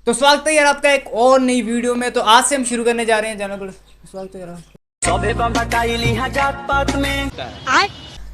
तो स्वागत है यार आपका एक और नई वीडियो में। तो आज से हम शुरू करने जा रहे हैं जानवर। स्वागत है यार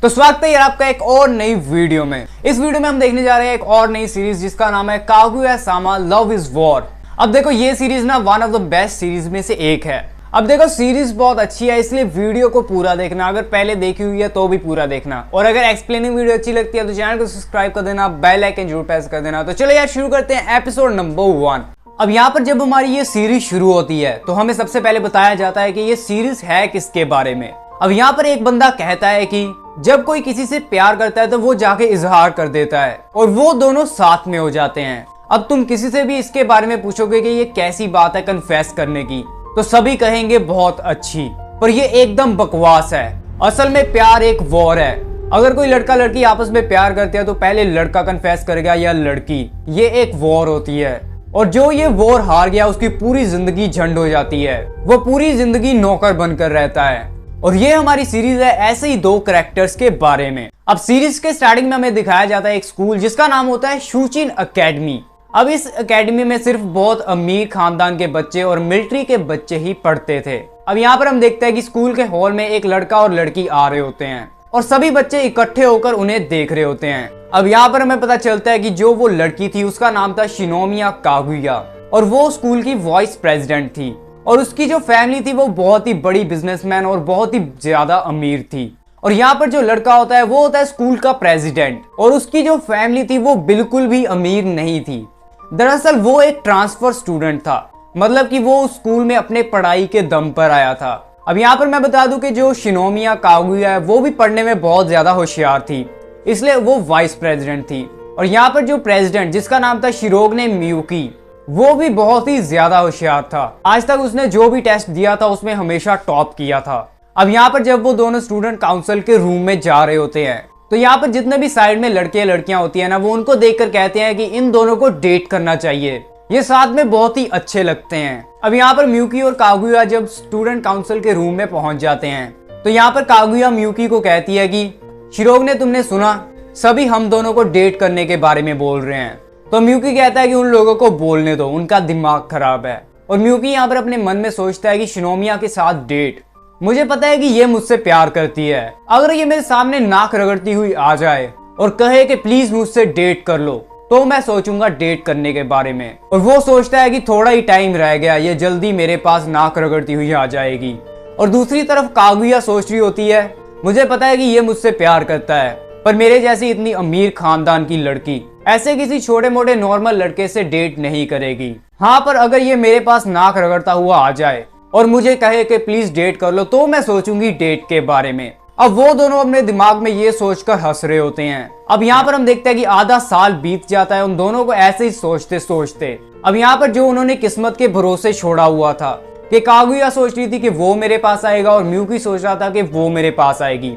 तो स्वागत है यार आपका एक और नई वीडियो में। इस वीडियो में हम देखने जा रहे हैं एक और नई सीरीज जिसका नाम है कागुया-सामा लव इज वॉर। अब देखो ये सीरीज ना one of the best series में से एक है। अब देखो सीरीज बहुत अच्छी है, इसलिए वीडियो को पूरा देखना। अगर पहले देखी हुई है तो भी पूरा देखना, और अगर एक्सप्लेनिंग वीडियो अच्छी लगती है तो चैनल को सब्सक्राइब कर देना, बेल आइकन जरूर प्रेस कर देना। तो चलो यार शुरू करते हैं एपिसोड नंबर 1। अब यहाँ पर जब हमारी ये सीरीज शुरू होती है तो हमें सबसे पहले बताया जाता है कि ये सीरीज है किसके बारे में। अब यहाँ पर एक बंदा कहता है कि जब कोई किसी से प्यार करता है तो वो जाके इजहार कर देता है और वो दोनों साथ में हो जाते हैं। अब तुम किसी से भी इसके बारे में पूछोगे कि ये कैसी बात है कन्फेस करने की, तो सभी कहेंगे बहुत अच्छी, पर ये एकदम बकवास है। असल में प्यार एक वॉर है। अगर कोई लड़का लड़की आपस में प्यार करते हैं तो पहले लड़का कन्फेस करेगा या लड़की। ये एक वॉर होती है और जो ये वॉर हार गया उसकी पूरी जिंदगी झंड हो जाती है, वो पूरी जिंदगी नौकर बनकर रहता है। और ये हमारी सीरीज है ऐसे ही दो कैरेक्टर्स के बारे में। अब सीरीज के स्टार्टिंग में हमें दिखाया जाता है एक स्कूल जिसका नाम होता है शूचिन एकेडमी। अब इस एकेडमी में सिर्फ बहुत अमीर खानदान के बच्चे और मिलिट्री के बच्चे ही पढ़ते थे। अब यहाँ पर हम देखते हैं कि स्कूल के हॉल में एक लड़का और लड़की आ रहे होते हैं और सभी बच्चे इकट्ठे होकर उन्हें देख रहे होते हैं। अब यहाँ पर हमें पता चलता है कि जो वो लड़की थी उसका नाम था शिनोमिया कागुया और वो स्कूल की वाइस प्रेसिडेंट थी, और उसकी जो फैमिली थी वो बहुत ही बड़ी बिजनेसमैन और बहुत ही ज्यादा अमीर थी। और यहाँ पर जो लड़का होता है वो होता है स्कूल का प्रेसिडेंट, और उसकी जो फैमिली थी वो बिल्कुल भी अमीर नहीं थी। दरअसल वो एक ट्रांसफर स्टूडेंट था, मतलब कि वो उस स्कूल में अपने पढ़ाई के दम पर आया था। अब यहाँ पर मैं बता दूं कि जो शिनोमिया कागुया है वो भी पढ़ने में बहुत ज्यादा होशियार थी, इसलिए वो वाइस प्रेसिडेंट थी। और यहाँ पर जो प्रेसिडेंट जिसका नाम था शिरोग्ने मियुकी, वो भी बहुत ही ज्यादा होशियार था। आज तक उसने जो भी टेस्ट दिया था उसमें हमेशा टॉप किया था। अब यहाँ पर जब वो दोनों स्टूडेंट काउंसिल के रूम में जा रहे होते हैं तो यहाँ पर जितने भी साइड में लड़के लड़कियां होती है ना, वो उनको देखकर कहते हैं कि इन दोनों को डेट करना चाहिए, ये साथ में बहुत ही अच्छे लगते हैं। अब यहाँ पर मियुकी और कागुया जब स्टूडेंट काउंसिल के रूम में पहुंच जाते हैं तो यहाँ पर कागुया मियुकी को कहती है कि शिरोग्ने तुमने सुना, सभी हम दोनों को डेट करने के बारे में बोल रहे हैं। तो मियुकी कहता है कि उन लोगों को बोलने दो, उनका दिमाग खराब है। और मियुकी यहाँ पर अपने मन में सोचता है कि शिनोमिया के साथ डेट, मुझे पता है कि ये मुझसे प्यार करती है, अगर ये मेरे सामने नाक रगड़ती हुई आ जाए और कहे कि प्लीज मुझसे डेट कर लो तो मैं सोचूंगा डेट करने के बारे में। और वो सोचता है कि थोड़ा ही टाइम रह गया, ये जल्दी मेरे पास नाक रगड़ती हुई आ जाएगी। और दूसरी तरफ कागुया सोच रही होती है, मुझे पता है कि ये मुझसे प्यार करता है, पर मेरे जैसी इतनी अमीर खानदान की लड़की ऐसे किसी छोटे मोटे नॉर्मल लड़के से डेट नहीं करेगी। हाँ, पर अगर ये मेरे पास नाक रगड़ता हुआ आ जाए और मुझे कहे कि प्लीज डेट कर लो तो मैं सोचूंगी डेट के बारे में। अब वो दोनों अपने दिमाग में ये सोचकर हंस रहे होते हैं। अब यहाँ पर हम देखते हैं कि आधा साल बीत जाता है उन दोनों को ऐसे ही सोचते सोचते। अब यहाँ पर जो उन्होंने किस्मत के भरोसे छोड़ा हुआ था कि कागुया सोच रही थी कि वो मेरे पास आएगा और मियुकी सोच रहा था कि वो मेरे पास आएगी,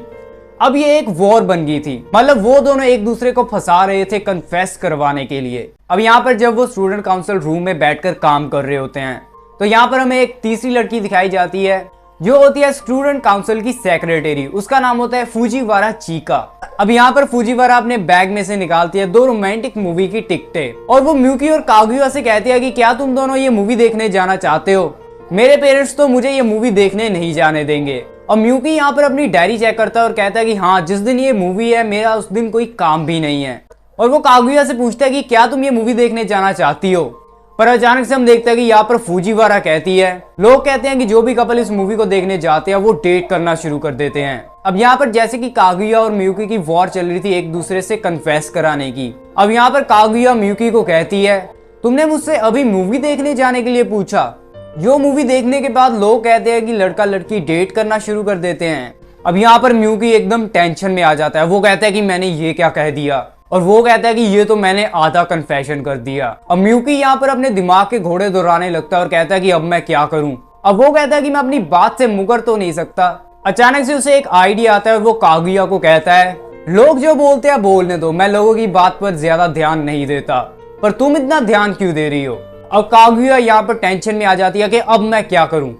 अब ये एक वॉर बन गई थी। मतलब वो दोनों एक दूसरे को फंसा रहे थे कन्फेस करवाने के लिए। अब यहाँ पर जब वो स्टूडेंट काउंसिल रूम में बैठकर काम कर रहे होते हैं तो यहाँ पर हमें एक तीसरी लड़की दिखाई जाती है जो होती है स्टूडेंट काउंसिल की सेक्रेटरी। उसका नाम होता है फुजीवारा चिका। अब यहाँ पर फुजीवारा अपने बैग में से निकालती है 2 रोमांटिक मूवी की टिकटें और वो मियुकी और कागुया से कहती है कि क्या तुम दोनों ये मूवी देखने जाना चाहते हो? मेरे पेरेंट्स तो मुझे ये मूवी देखने नहीं जाने देंगे। और मियुकी यहाँ पर अपनी डायरी चेक करता है और कहता है कि हाँ, जिस दिन ये मूवी है मेरा उस दिन कोई काम भी नहीं है। और वो कागुया से पूछता है कि क्या तुम ये मूवी देखने जाना चाहती हो? पर अचानक से हम देखते हैं कि यहाँ पर फुजीवारा कहती है, लोग कहते हैं कि जो भी कपल इस मूवी को देखने जाते हैं वो डेट करना शुरू कर देते हैं। अब यहाँ पर जैसे कि कागुया और मियुकी की वॉर चल रही थी एक दूसरे से कन्फेस कराने की। अब यहाँ पर कागुया मियुकी को कहती है, तुमने मुझसे अभी मूवी देखने जाने के लिए पूछा, जो मूवी देखने के बाद लोग कहते हैं कि लड़का लड़की डेट करना शुरू कर देते हैं। अब यहाँ पर मियुकी एकदम टेंशन में आ जाता है। वो कहता है कि मैंने ये क्या कह दिया, और वो कहता है कि ये तो मैंने आधा कन्फेशन कर दिया। अब मियुकी यहाँ पर अपने दिमाग के घोड़े दौड़ाने लगता है और कहता है कि अब मैं क्या करूं। अब वो कहता है कि मैं अपनी बात से मुकर तो नहीं सकता। अचानक से उसे एक आइडिया आता है और वो कागुया को कहता है, लोग जो बोलते हैं बोलने दो, मैं लोगों की बात पर ज्यादा ध्यान नहीं देता, पर तुम इतना ध्यान क्यों दे रही हो? अब कागुया यहाँ पर टेंशन में आ जाती है कि अब मैं क्या करूं।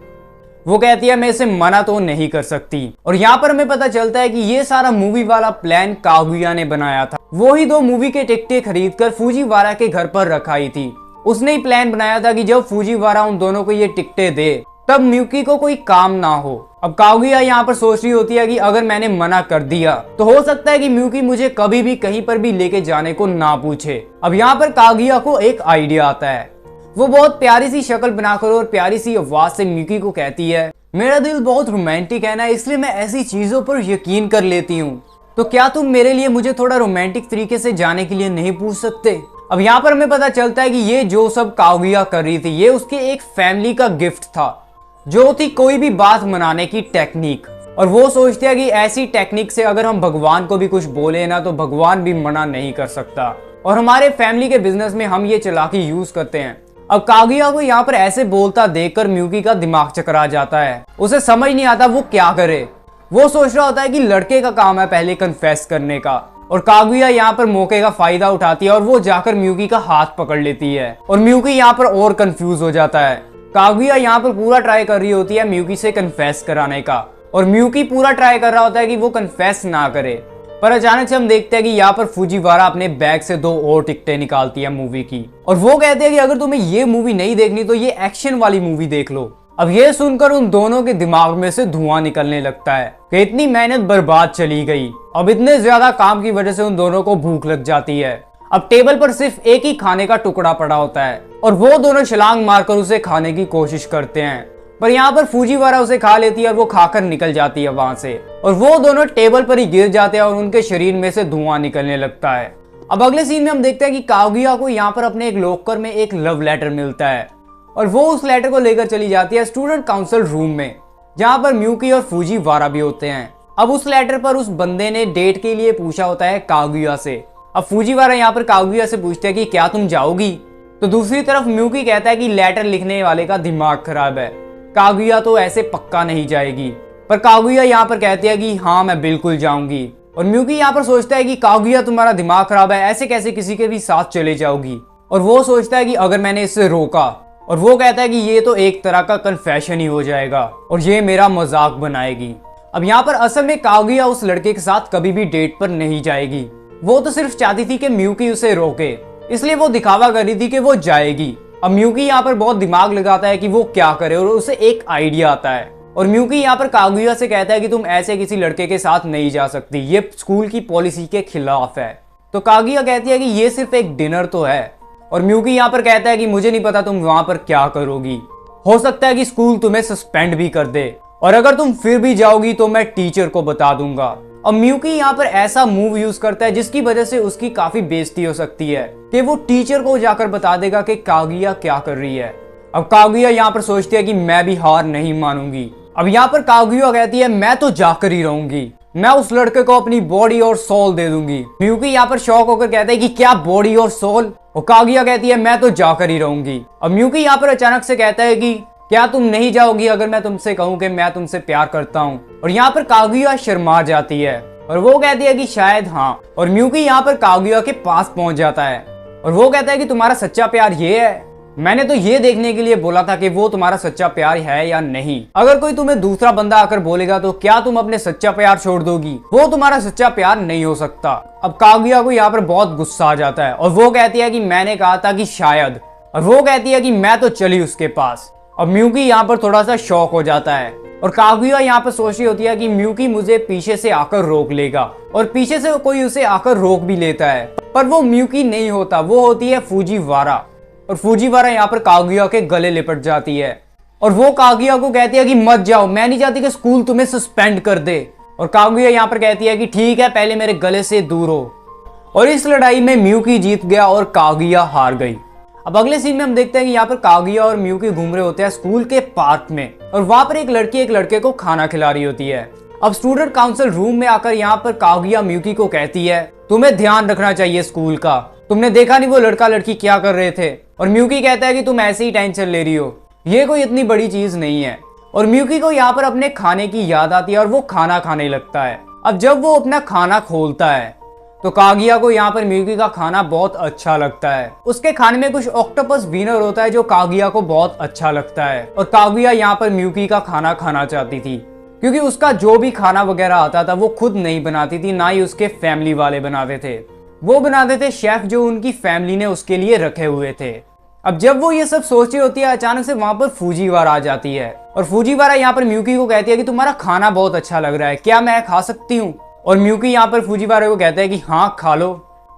वो कहती है मैं इसे मना तो नहीं कर सकती। और यहाँ पर हमें पता चलता है कि ये सारा मूवी वाला प्लान कागुया ने बनाया था। वो ही 2 मूवी के टिकटें खरीद कर फुजीवारा के घर पर रखाई थी। उसने ही प्लान बनाया था कि जब फूजीवारा उन दोनों को ये टिकटें दे तब म्यूकी को कोई काम ना हो। अब कागुया यहाँ पर सोच रही होती है कि अगर मैंने मना कर दिया तो हो सकता है कि म्यूकी मुझे कभी भी कहीं पर भी लेके जाने को ना पूछे। अब यहाँ पर कागुया को एक आइडिया आता है। वो बहुत प्यारी सी शक्ल बनाकर और प्यारी सी आवाज से म्यूकी को कहती है, मेरा दिल बहुत रोमांटिक है ना, इसलिए मैं ऐसी चीजों पर यकीन कर लेती हूँ। तो क्या तुम मेरे लिए मुझे थोड़ा रोमांटिक तरीके से जाने के लिए नहीं पूछ सकते? अब यहाँ पर हमें पता चलता है कि ये जो सब कागुया कर रही थी ये उसके एक फैमिली का गिफ्ट था, जो थी कोई भी बात मनाने की टेक्निक। और वो सोचते हैं कि ऐसी टेक्निक से अगर हम भगवान को भी कुछ बोले ना तो भगवान भी मना नहीं कर सकता, और हमारे फैमिली के बिजनेस में हम ये चालाकी यूज करते हैं। अब कागुया को यहाँ पर ऐसे बोलता देखकर म्यूकी का दिमाग चकरा जाता है। उसे समझ नहीं आता वो क्या करे। वो सोच रहा होता है कि लड़के का काम है पहले कन्फेस करने का, और कागुया यहाँ पर मौके का फायदा उठाती है और वो जाकर म्यूकी का हाथ पकड़ लेती है। और म्यूकी यहाँ पर और कंफ्यूज हो जाता है। कागुया यहाँ पर पूरा ट्राई कर रही होती है म्यूकी से कन्फेस कराने का, और म्यूकी पूरा ट्राई कर रहा होता है कि वो कन्फेस ना करे। पर अचानक से हम देखते हैं कि यहाँ पर फूजीवारा अपने बैग से 2 और टिकटें निकालती है मूवी की, और वो कहते हैं कि अगर तुम्हें ये मूवी नहीं देखनी तो ये एक्शन वाली मूवी देख लो। अब ये सुनकर उन दोनों के दिमाग में से धुआं निकलने लगता है कि इतनी मेहनत बर्बाद चली गई। अब इतने ज्यादा काम की वजह से उन दोनों को भूख लग जाती है। अब टेबल पर सिर्फ एक ही खाने का टुकड़ा पड़ा होता है और वो दोनों छलांग मारकर उसे खाने की कोशिश करते हैं, पर यहाँ पर फूजीवारा उसे खा लेती है और वो खाकर निकल जाती है वहां से, और वो दोनों टेबल पर ही गिर जाते हैं और उनके शरीर में से धुआं निकलने लगता है। अब अगले सीन में हम देखते हैं कि कागुया को यहाँ पर अपने एक लॉकर में एक लव लेटर मिलता है, और वो उस लेटर को लेकर चली जाती है स्टूडेंट काउंसिल रूम में, जहाँ पर म्यूकी और फूजीवारा भी होते हैं। अब उस लेटर पर उस बंदे ने डेट के लिए पूछा होता है कागुया से। अब फूजीवारा यहाँ पर कागुया से पूछते हैं कि क्या तुम जाओगी? तो दूसरी तरफ म्यूकी कहता है कि लेटर लिखने वाले का दिमाग खराब है, कागुया तो ऐसे पक्का नहीं जाएगी। पर कागुया यहाँ पर कहती है कि हाँ मैं बिल्कुल जाऊंगी। और म्यूकी यहाँ पर सोचता है कि कागुया तुम्हारा दिमाग खराब है, ऐसे कैसे किसी के भी साथ चले जाओगी? और वो सोचता है कि अगर मैंने इससे रोका, और वो कहता है कि ये तो एक तरह का कन्फेशन ही हो जाएगा और ये मेरा मजाक बनाएगी। अब यहाँ पर असल में कागुया उस लड़के के साथ कभी भी डेट पर नहीं जाएगी। वो तो सिर्फ चाहती थी कि म्यूकी उसे रोके, इसलिए वो दिखावा कर रही थी कि वो जाएगी। अब म्यूकी यहाँ पर बहुत दिमाग लगाता है कि वो क्या करे, और उसे एक आइडिया आता है। और म्यूकी यहाँ पर कागुया से कहता है कि तुम ऐसे किसी लड़के के साथ नहीं जा सकती, ये स्कूल की पॉलिसी के खिलाफ है। तो कागुया कहती है कि ये सिर्फ एक डिनर तो है। और म्यूकी यहाँ पर कहता है कि मुझे नहीं पता तुम वहां पर क्या करोगी, हो सकता है कि स्कूल तुम्हें सस्पेंड भी कर दे, और अगर तुम फिर भी जाओगी तो मैं टीचर को बता दूंगा। अब म्यूकी यहाँ पर ऐसा मूव यूज करता है जिसकी वजह से उसकी काफी बेइज्जती हो सकती है कि वो टीचर को जाकर बता देगा कि कागुया क्या कर रही है। अब कागुया यहाँ पर सोचती है कि मैं भी हार नहीं मानूंगी। अब यहाँ पर कागुया कहती है मैं तो जाकर ही रहूंगी, मैं उस लड़के को अपनी बॉडी और सोल दे दूंगी। म्यूकी यहाँ पर शॉक होकर कहता है कि क्या बॉडी और सोल? और कागुया कहती है मैं तो जाकर ही रहूंगी। अब म्यूकी यहाँ पर अचानक से कहता है कि क्या तुम नहीं जाओगी अगर मैं तुमसे कहूँ कि मैं तुमसे प्यार करता हूँ? और यहाँ पर कागुया शर्मा जाती है और वो कहती है कि शायद हाँ। और म्यूकी यहाँ पर कागुया के पास पहुंच जाता है और वो कहता है कि तुम्हारा सच्चा प्यार ये है? मैंने तो ये देखने के लिए बोला था कि वो तुम्हारा सच्चा प्यार है या नहीं। अगर कोई तुम्हें दूसरा बंदा आकर बोलेगा तो क्या तुम अपने सच्चा प्यार छोड़ दोगी? वो तुम्हारा सच्चा प्यार नहीं हो सकता। अब कागुया को यहाँ पर बहुत गुस्सा आ जाता है और वो कहती है कि मैंने कहा था कि शायद, और वो कहती है कि मैं तो चली उसके पास। अब म्यूकी यहाँ पर थोड़ा सा शॉक हो जाता है और कागुया यहाँ पर सोच रही होती है कि म्यूकी मुझे पीछे से आकर रोक लेगा, और पीछे से कोई उसे आकर रोक भी लेता है, पर वो म्यूकी नहीं होता, वो होती है फूजीवारा। और फूजीवारा यहाँ पर कागुया के गले लिपट जाती है और वो कागुया को कहती है कि मत जाओ, मैं नहीं चाहती कि स्कूल तुम्हें सस्पेंड कर दे। और कागुया यहाँ पर कहती है कि ठीक है, पहले मेरे गले से दूर हो। और इस लड़ाई में म्यूकी जीत गया और कागुया हार गई। अब अगले सीन में हम देखते हैं कि यहाँ पर कागुया और म्यूकी घूम रहे होते हैं स्कूल के पार्क में, और वहां पर एक लड़की एक लड़के को खाना खिला रही होती है। अब स्टूडेंट काउंसिल रूम में आकर यहाँ पर कागुया म्यूकी को कहती है तुम्हें ध्यान रखना चाहिए स्कूल का, तुमने देखा नहीं वो लड़का लड़की क्या कर रहे थे? और म्यूकी कहता है कि तुम ऐसे ही टेंशन ले रही हो, ये कोई इतनी बड़ी चीज नहीं है। और म्यूकी को यहाँ पर अपने खाने की याद आती है और वो खाना खाने लगता है। अब जब वो अपना खाना खोलता है तो कागुया को यहाँ पर म्यूकी का खाना बहुत अच्छा लगता है। उसके खाने में कुछ ऑक्टोपस विनर होता है जो कागुया को बहुत अच्छा लगता है, और कागुया यहाँ पर म्यूकी का खाना खाना चाहती थी क्योंकि उसका जो भी खाना वगैरह आता था वो खुद नहीं बनाती थी, ना ही उसके फैमिली वाले बनाते थे, वो बनाते थे शेफ जो उनकी फैमिली ने उसके लिए रखे हुए थे। अब जब वो ये सब सोच रही होती है, अचानक से वहां पर फूजीवारा आ जाती है और फूजीवारा यहाँ पर म्यूकी को कहती है कि तुम्हारा खाना बहुत अच्छा लग रहा है, क्या मैं खा सकती हूँ? और म्यूकी यहाँ पर फूजीवारा को कहता है कि हाँ खा लो।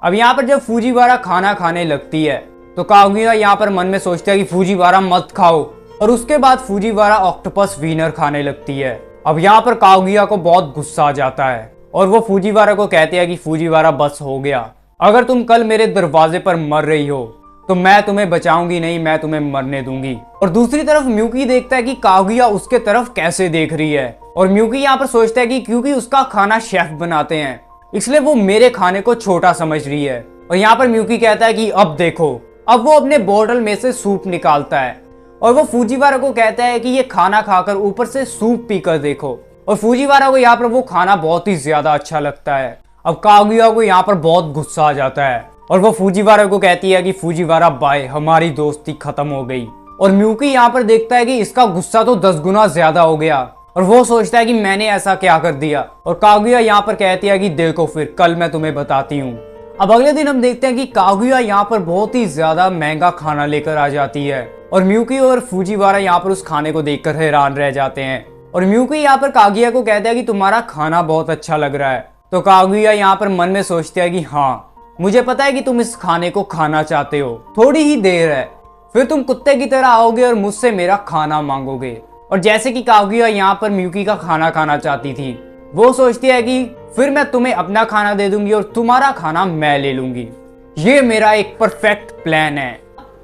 अब यहाँ पर जब फूजीवारा खाना खाने लगती है तो कागुया यहाँ पर मन में सोचता है कि फूजीवारा मत खाओ, और उसके बाद फूजीवारा ऑक्टोपस वीनर खाने लगती है। अब यहाँ पर कागुया को बहुत गुस्सा आ जाता है और वो फूजीवारा को कहते हैं कि फूजीवारा बस हो गया, अगर तुम कल मेरे दरवाजे पर मर रही हो तो मैं तुम्हें बचाऊंगी नहीं, मैं तुम्हें मरने दूंगी। और दूसरी तरफ म्यूकी देखता है कि कागुया उसके तरफ कैसे देख रही है, और म्यूकी यहाँ पर सोचता है कि क्योंकि उसका खाना शेफ बनाते हैं इसलिए वो मेरे खाने को छोटा समझ रही है। और यहाँ पर म्यूकी कहता है कि अब देखो। अब वो अपने बोतल में से सूप निकालता है और वो फूजीवारा को कहता है कि ये खाना खाकर ऊपर से सूप पीकर देखो। और फूजीवारा को यहाँ पर वो खाना बहुत ही ज्यादा अच्छा लगता है। अब कागुया को यहाँ पर बहुत गुस्सा आ जाता है और वो फूजीवारा को कहती है कि फूजीवारा बाय, हमारी दोस्ती खत्म हो गई। और म्यूकी यहाँ पर देखता है कि इसका गुस्सा तो 10 गुना ज्यादा हो गया और वो सोचता है कि मैंने ऐसा क्या कर दिया। और कागुया यहाँ पर कहती है कि देखो फिर कल मैं तुम्हें बताती हूँ। अब अगले दिन हम देखते हैं कि कागुया यहाँ पर बहुत ही ज्यादा महंगा खाना लेकर आ जाती है और म्यूकी और फूजीवारा यहाँ पर उस खाने को देखकर हैरान रह जाते हैं। और म्यूकी यहाँ पर कागुया को कहता है कि तुम्हारा खाना बहुत अच्छा लग रहा है। तो कागुया यहाँ पर मन में सोचता है कि हाँ, मुझे पता है कि तुम इस खाने को खाना चाहते हो, थोड़ी ही देर है, फिर तुम कुत्ते की तरह आओगे और मुझसे मेरा खाना मांगोगे। और जैसे कि कागुया यहाँ पर म्यूकी का खाना खाना चाहती थी, वो सोचती है कि फिर मैं तुम्हें अपना खाना दे दूंगी और तुम्हारा खाना मैं ले लूंगी, ये मेरा एक परफेक्ट प्लान है।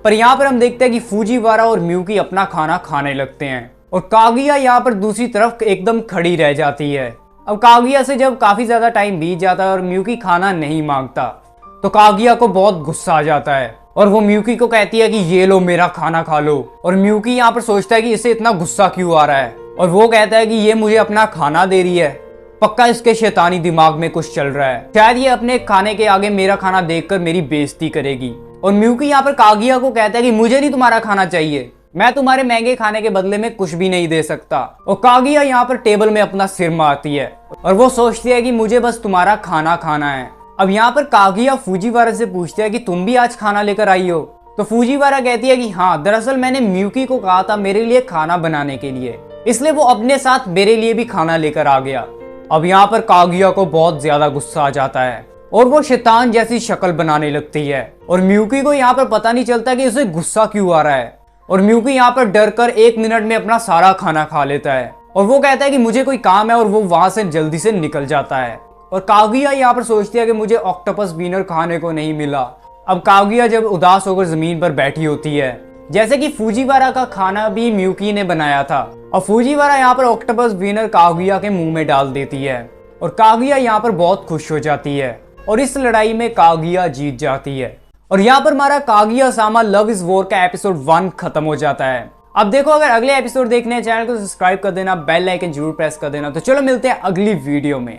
पर यहाँ पर हम देखते हैं कि फूजीवारा और म्यूकी अपना खाना खाने लगते हैं और कागुया यहाँ पर दूसरी तरफ एकदम खड़ी रह जाती है। अब कागुया से जब काफी ज्यादा टाइम बीत जाता है और म्यूकी खाना नहीं मांगता तो कागुया को बहुत गुस्सा आ जाता है और वो म्यूकी को कहती है कि ये लो मेरा खाना खा लो। और म्यूकी यहाँ पर सोचता है कि इसे इतना गुस्सा क्यों आ रहा है और वो कहता है कि ये मुझे अपना खाना दे रही है, पक्का इसके शैतानी दिमाग में कुछ चल रहा है, शायद ये अपने खाने के आगे मेरा खाना देखकर मेरी बेइज्जती करेगी। और म्यूकी यहाँ पर कागुया को कहता है कि मुझे नहीं तुम्हारा खाना चाहिए, मैं तुम्हारे महंगे खाने के बदले में कुछ भी नहीं दे सकता। और कागुया यहाँ पर टेबल में अपना सिर मारती है और वो सोचती है कि मुझे बस तुम्हारा खाना खाना है। अब यहाँ पर कागुया फूजीवारा से पूछती है कि तुम भी आज खाना लेकर आई हो? तो फूजीवारा कहती है कि हाँ, दरअसल मैंने म्यूकी को कहा था मेरे लिए खाना बनाने के लिए, इसलिए वो अपने साथ मेरे लिए भी खाना लेकर आ गया। अब यहाँ पर कागुया को बहुत ज्यादा गुस्सा आ जाता है और वो शैतान जैसी शक्ल बनाने लगती है और म्यूकी को यहाँ पर पता नहीं चलता कि उसे गुस्सा क्यों आ रहा है। और म्यूकी यहाँ पर डर कर 1 मिनट में अपना सारा खाना खा लेता है और वो कहता है कि मुझे कोई काम है और वो वहां से जल्दी से निकल जाता है। और कागुया यहाँ पर सोचती है कि मुझे ऑक्टोपस वीनर खाने को नहीं मिला। अब कागुया जब उदास होकर जमीन पर बैठी होती है, जैसे कि फूजीवारा का खाना भी म्यूकी ने बनाया था, और फूजीवारा यहाँ पर ऑक्टोपस वीनर कागुया के मुंह में डाल देती है और कागुया यहाँ पर बहुत खुश हो जाती है और इस लड़ाई में कागुया जीत जाती है। और यहाँ पर हमारा कागुया-सामा लव इज वॉर का एपिसोड 1 खत्म हो जाता है। अब देखो, अगर अगले एपिसोड देखने हैं चैनल को सब्सक्राइब कर देना, बेल आइकन जरूर प्रेस कर देना। तो चलो मिलते हैं अगली वीडियो में।